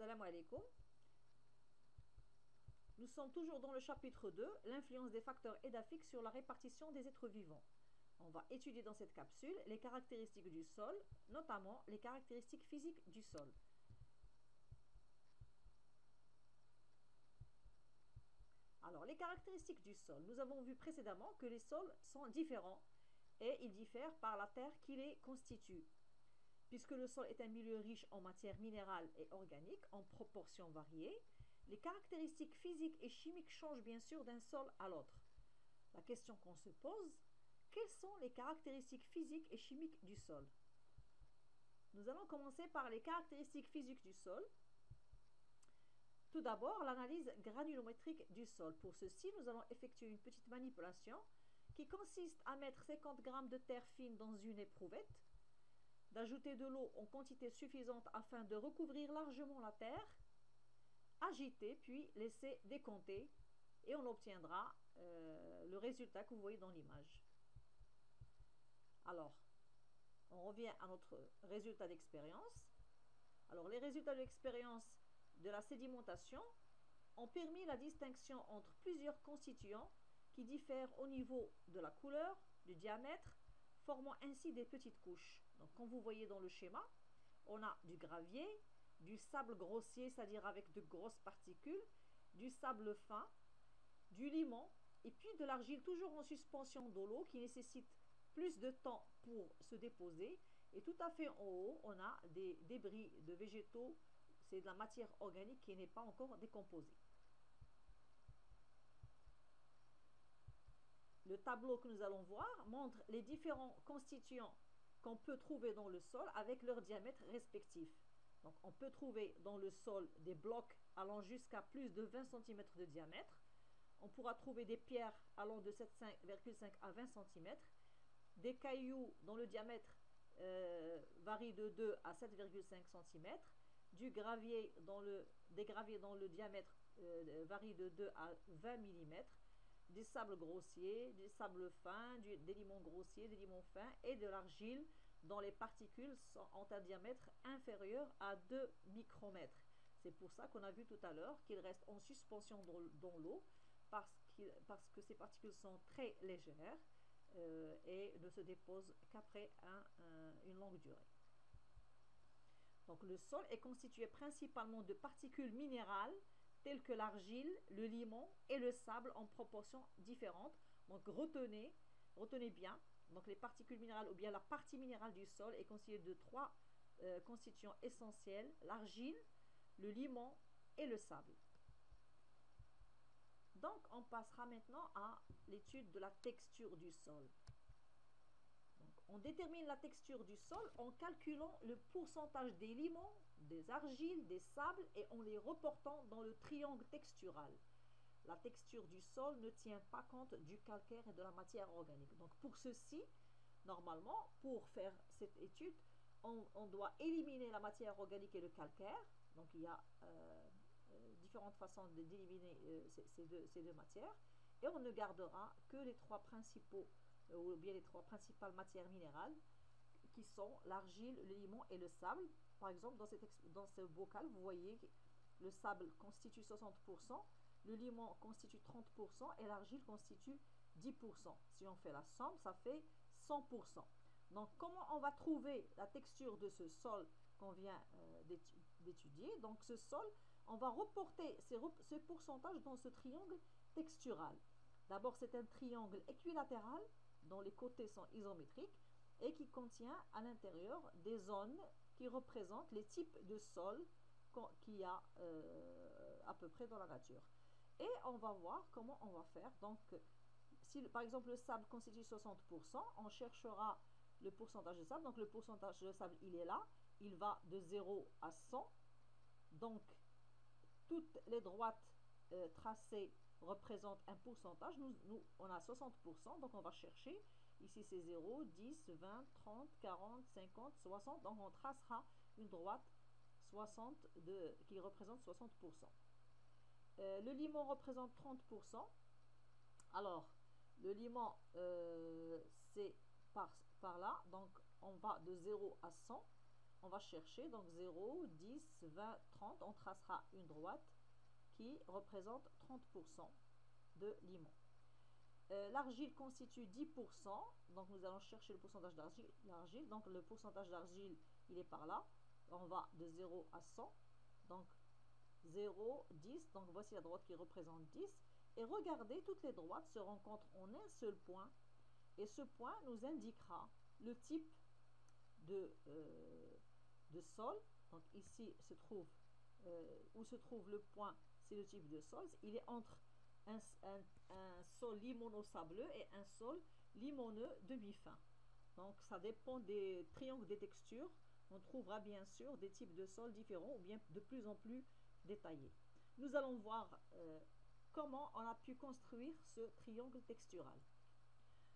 Salam alaikum. Nous sommes toujours dans le chapitre 2, l'influence des facteurs édaphiques sur la répartition des êtres vivants. On va étudier dans cette capsule les caractéristiques du sol, notamment les caractéristiques physiques du sol. Alors, les caractéristiques du sol. Nous avons vu précédemment que les sols sont différents et ils diffèrent par la terre qui les constitue. Puisque le sol est un milieu riche en matières minérales et organiques en proportions variées, les caractéristiques physiques et chimiques changent bien sûr d'un sol à l'autre. La question qu'on se pose, quelles sont les caractéristiques physiques et chimiques du sol? Nous allons commencer par les caractéristiques physiques du sol. Tout d'abord, l'analyse granulométrique du sol. Pour ceci, nous allons effectuer une petite manipulation qui consiste à mettre 50 g de terre fine dans une éprouvette, d'ajouter de l'eau en quantité suffisante afin de recouvrir largement la terre, agiter puis laisser décompter et on obtiendra le résultat que vous voyez dans l'image. Alors, on revient à notre résultat d'expérience. Alors, les résultats de l'expérience de la sédimentation ont permis la distinction entre plusieurs constituants qui diffèrent au niveau de la couleur, du diamètre, formant ainsi des petites couches. Donc, comme vous voyez dans le schéma, on a du gravier, du sable grossier, c'est-à-dire avec de grosses particules, du sable fin, du limon, et puis de l'argile toujours en suspension dans l'eau qui nécessite plus de temps pour se déposer. Et tout à fait en haut, on a des débris de végétaux, c'est de la matière organique qui n'est pas encore décomposée. Le tableau que nous allons voir montre les différents constituants qu'on peut trouver dans le sol avec leur diamètre respectif. Donc on peut trouver dans le sol des blocs allant jusqu'à plus de 20 cm de diamètre. On pourra trouver des pierres allant de 7,5 à 20 cm. Des cailloux dont le diamètre varie de 2 à 7,5 cm. Des graviers dont le diamètre varie de 2 à 20 mm. Des sables grossiers, des sables fins, des limons grossiers, des limons fins et de l'argile dont les particules ont un diamètre inférieur à 2 micromètres. C'est pour ça qu'on a vu tout à l'heure qu'ils restent en suspension dans l'eau parce que ces particules sont très légères et ne se déposent qu'après une longue durée. Donc le sol est constitué principalement de particules minérales telles que l'argile, le limon et le sable en proportions différentes. Donc retenez bien, donc les particules minérales ou bien la partie minérale du sol est constituée de trois constituants essentiels, l'argile, le limon et le sable. Donc on passera maintenant à l'étude de la texture du sol. Donc, on détermine la texture du sol en calculant le pourcentage des limons, des argiles, des sables et en les reportant dans le triangle textural. La texture du sol ne tient pas compte du calcaire et de la matière organique. Donc pour ceci, normalement, pour faire cette étude, on doit éliminer la matière organique et le calcaire. Donc il y a différentes façons d'éliminer ces deux matières. Et on ne gardera que les trois principaux ou bien les trois principales matières minérales qui sont l'argile, le limon et le sable. Par exemple, dans ce bocal, vous voyez que le sable constitue 60%, le limon constitue 30% et l'argile constitue 10%. Si on fait la somme, ça fait 100%. Donc, comment on va trouver la texture de ce sol qu'on vient d'étudier? Donc, ce sol, on va reporter ce pourcentage dans ce triangle textural. D'abord, c'est un triangle équilatéral dont les côtés sont isométriques et qui contient à l'intérieur des zones qui représentent les types de sols qu'il y a à peu près dans la nature. Et on va voir comment on va faire. Donc, si par exemple le sable constitue 60%, on cherchera le pourcentage de sable. Donc, le pourcentage de sable, il est là. Il va de 0 à 100. Donc, toutes les droites tracées représentent un pourcentage. Nous, on a 60%, donc on va chercher. Ici, c'est 0, 10, 20, 30, 40, 50, 60. Donc, on tracera une droite 60 qui représente 60%. Le limon représente 30%. Alors, le limon, c'est par là. Donc, on va de 0 à 100. On va chercher donc 0, 10, 20, 30, on tracera une droite qui représente 30% de limon. L'argile constitue 10%, donc nous allons chercher le pourcentage d'argile. Donc le pourcentage d'argile, il est par là. On va de 0 à 100, donc 0, 10, donc voici la droite qui représente 10. Et regardez, toutes les droites se rencontrent en un seul point, et ce point nous indiquera le type de sol. Donc ici où se trouve le point, c'est le type de sol. Il est entre un sol limono-sableux et un sol limoneux demi-fin. Donc ça dépend des triangles des textures. On trouvera bien sûr des types de sols différents ou bien de plus en plus détaillés. Nous allons voir comment on a pu construire ce triangle textural.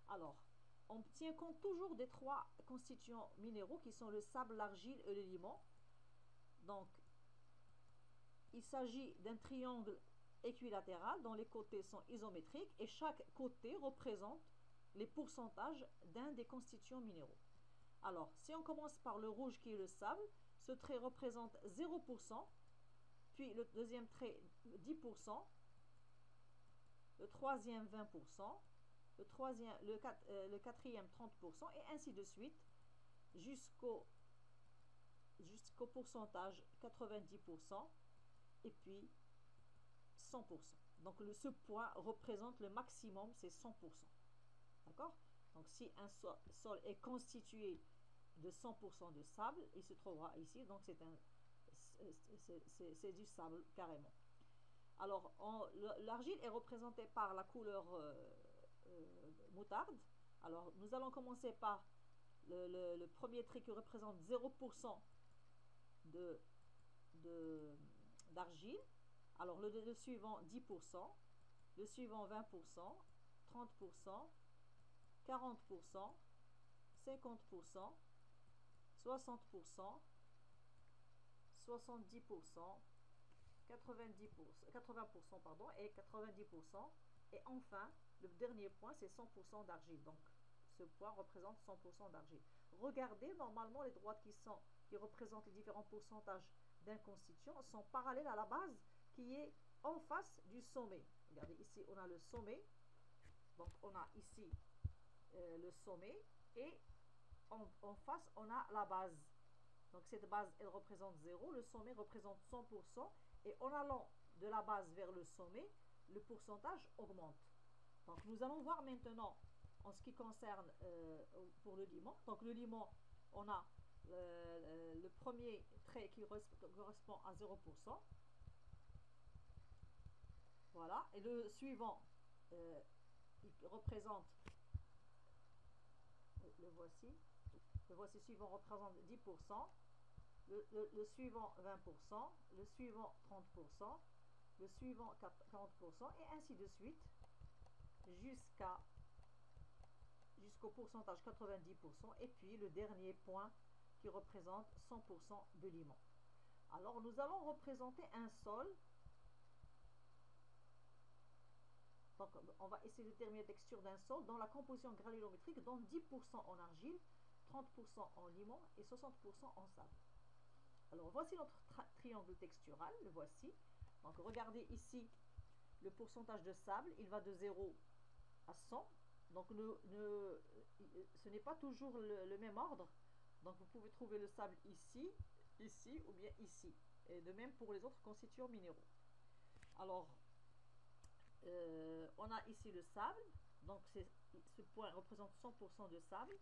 Alors, on tient compte toujours des trois constituants minéraux qui sont le sable, l'argile et le limon. Donc, il s'agit d'un triangle équilatéral dont les côtés sont isométriques et chaque côté représente les pourcentages d'un des constituants minéraux. Alors, si on commence par le rouge qui est le sable, ce trait représente 0%, puis le deuxième trait 10%, le troisième 20%, le quatrième 30%, et ainsi de suite, jusqu'au pourcentage 90%, et puis 100%. Donc ce point représente le maximum, c'est 100%. D'accord? Donc si un sol est constitué de 100% de sable, il se trouvera ici, donc c'est du sable carrément. Alors l'argile est représentée par la couleur moutarde. Alors nous allons commencer par le premier trait qui représente 0% d'argile. Alors le suivant 10%, le suivant 20%, 30%, 40%, 50%, 60%, 70%, 80% pardon, et 90%. Et enfin, le dernier point, c'est 100% d'argile. Donc, ce point représente 100% d'argile. Regardez, normalement, les droites qui représentent les différents pourcentages d'un constituant sont parallèles à la base qui est en face du sommet. Regardez, ici, on a le sommet. Donc, on a ici le sommet et en face, on a la base. Donc, cette base, elle représente 0. Le sommet représente 100%. Et en allant de la base vers le sommet, le pourcentage augmente. Donc, nous allons voir maintenant en ce qui concerne pour le limon. Donc, le limon, on a le premier trait qui correspond à 0%. Voilà. Et le suivant, il représente, le voici. Le voici suivant représente 10%. Le suivant 20%, le suivant 30%, le suivant 40%, et ainsi de suite jusqu'au pourcentage 90%, et puis le dernier point qui représente 100% de limon. Alors nous allons représenter un sol. Donc on va essayer de déterminer la texture d'un sol dans la composition granulométrique, dont 10% en argile, 30% en limon et 60% en sable. Alors voici notre triangle textural, le voici. Donc regardez ici le pourcentage de sable, il va de 0 à 100. Donc ce n'est pas toujours le même ordre. Donc vous pouvez trouver le sable ici, ici ou bien ici. Et de même pour les autres constituants minéraux. Alors on a ici le sable. Donc ce point représente 100% de sable.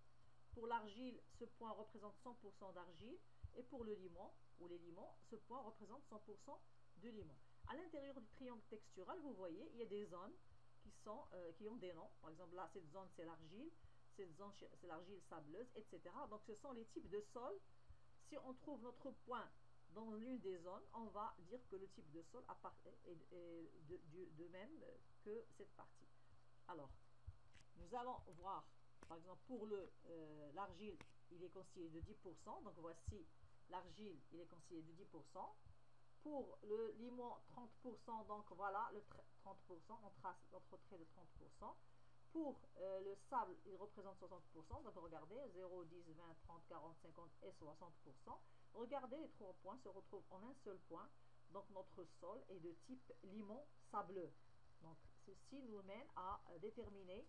Pour l'argile, ce point représente 100% d'argile. Et pour le limon, ou les limons, ce point représente 100% de limon. À l'intérieur du triangle textural, vous voyez, il y a des zones qui ont des noms. Par exemple, là, cette zone, c'est l'argile. Cette zone, c'est l'argile sableuse, etc. Donc, ce sont les types de sols. Si on trouve notre point dans l'une des zones, on va dire que le type de sol est de même que cette partie. Alors, nous allons voir, par exemple, pour l'argile, il est constitué de 10%. Donc, voici l'argile, il est constitué de 10%. Pour le limon, 30%. Donc, voilà le 30%. On trace notre trait de 30%. Pour le sable, il représente 60%. Donc regardez, 0, 10, 20, 30, 40, 50 et 60%. Regardez, les 3 points se retrouvent en un seul point. Donc notre sol est de type limon sableux. Donc ceci nous mène à déterminer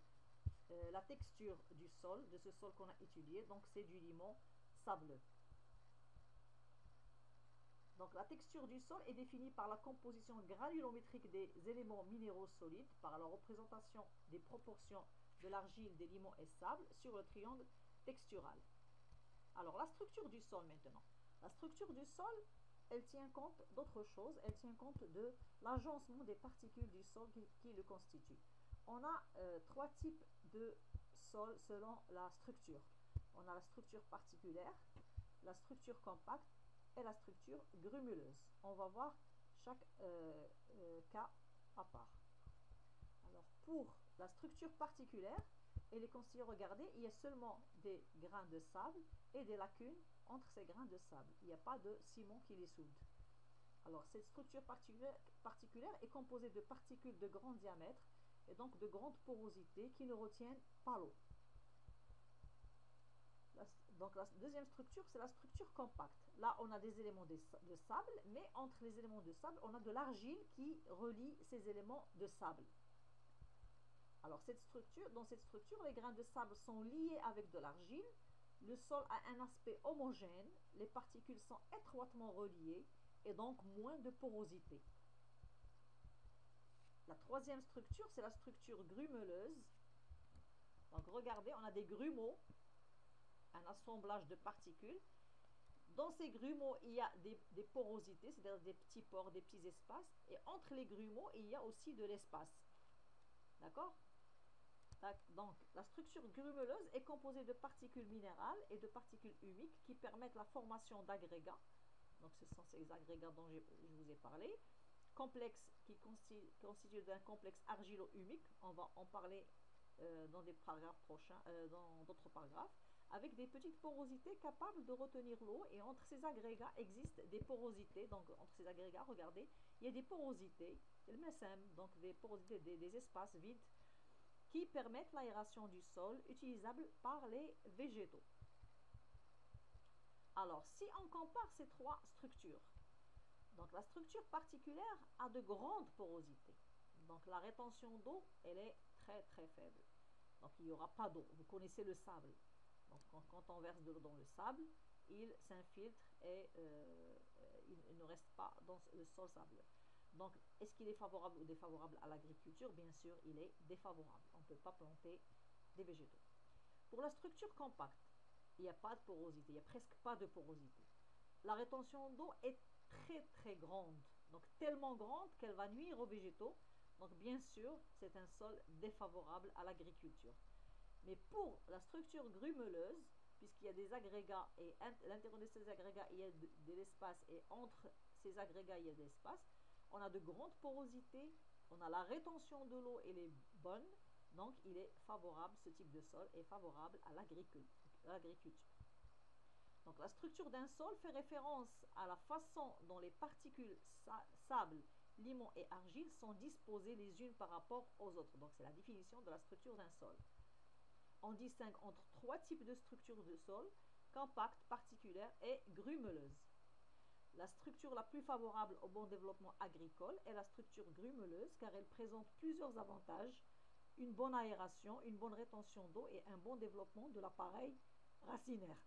la texture du sol, de ce sol qu'on a étudié. Donc c'est du limon sableux. Donc la texture du sol est définie par la composition granulométrique des éléments minéraux solides, par la représentation des proportions de l'argile, des limons et sable sur le triangle textural. Alors la structure du sol maintenant. La structure du sol, elle tient compte d'autre chose, elle tient compte de l'agencement des particules du sol qui le constituent. On a 3 types de sol selon la structure. On a la structure particulière, la structure compacte et la structure grumuleuse. On va voir chaque cas à part. Alors pour la structure particulière, elle est constituée, regardez, il y a seulement des grains de sable et des lacunes entre ces grains de sable. Il n'y a pas de ciment qui les soude. Alors cette structure particulière est composée de particules de grand diamètre et donc de grande porosité qui ne retiennent pas l'eau. Donc la deuxième structure, c'est la structure compacte. Là, on a des éléments de sable, mais entre les éléments de sable, on a de l'argile qui relie ces éléments de sable. Alors dans cette structure, les grains de sable sont liés avec de l'argile. Le sol a un aspect homogène, les particules sont étroitement reliées et donc moins de porosité. La troisième structure, c'est la structure grumeleuse. Donc regardez, on a des grumeaux, un assemblage de particules. Dans ces grumeaux, il y a des porosités, c'est-à-dire des petits pores, des petits espaces. Et entre les grumeaux, il y a aussi de l'espace. D'accord? Donc, la structure grumeleuse est composée de particules minérales et de particules humiques qui permettent la formation d'agrégats. Donc, ce sont ces agrégats dont je vous ai parlé. Complexe qui constitue d'un complexe argilo-humique. On va en parler dans des paragraphes prochains, dans d'autres paragraphes, avec des petites porosités capables de retenir l'eau. Et entre ces agrégats existent des porosités. Donc, entre ces agrégats, regardez, il y a des porosités, donc des porosités, des espaces vides qui permettent l'aération du sol utilisable par les végétaux. Alors, si on compare ces 3 structures, donc la structure particulière a de grandes porosités. Donc la rétention d'eau, elle est très très faible. Donc il n'y aura pas d'eau. Vous connaissez le sable. Donc quand on verse de l'eau dans le sable, il s'infiltre et il ne reste pas dans le sol sableux. Donc est-ce qu'il est favorable ou défavorable à l'agriculture? Bien sûr, il est défavorable. On ne peut pas planter des végétaux. Pour la structure compacte, il n'y a pas de porosité, il n'y a presque pas de porosité. La rétention d'eau est très très grande, donc tellement grande qu'elle va nuire aux végétaux. Donc bien sûr, c'est un sol défavorable à l'agriculture. Mais pour la structure grumeleuse, puisqu'il y a des agrégats et à l'intérieur de ces agrégats, il y a de l'espace et entre ces agrégats, il y a de l'espace, on a de grandes porosités, on a la rétention de l'eau, elle est bonne, donc il est favorable, ce type de sol est favorable à l'agriculture. Donc la structure d'un sol fait référence à la façon dont les particules sable, limon et argile sont disposées les unes par rapport aux autres. Donc c'est la définition de la structure d'un sol. On distingue entre 3 types de structures de sol, compacte, particulière et grumeleuse. La structure la plus favorable au bon développement agricole est la structure grumeleuse car elle présente plusieurs avantages, une bonne aération, une bonne rétention d'eau et un bon développement de l'appareil racinaire.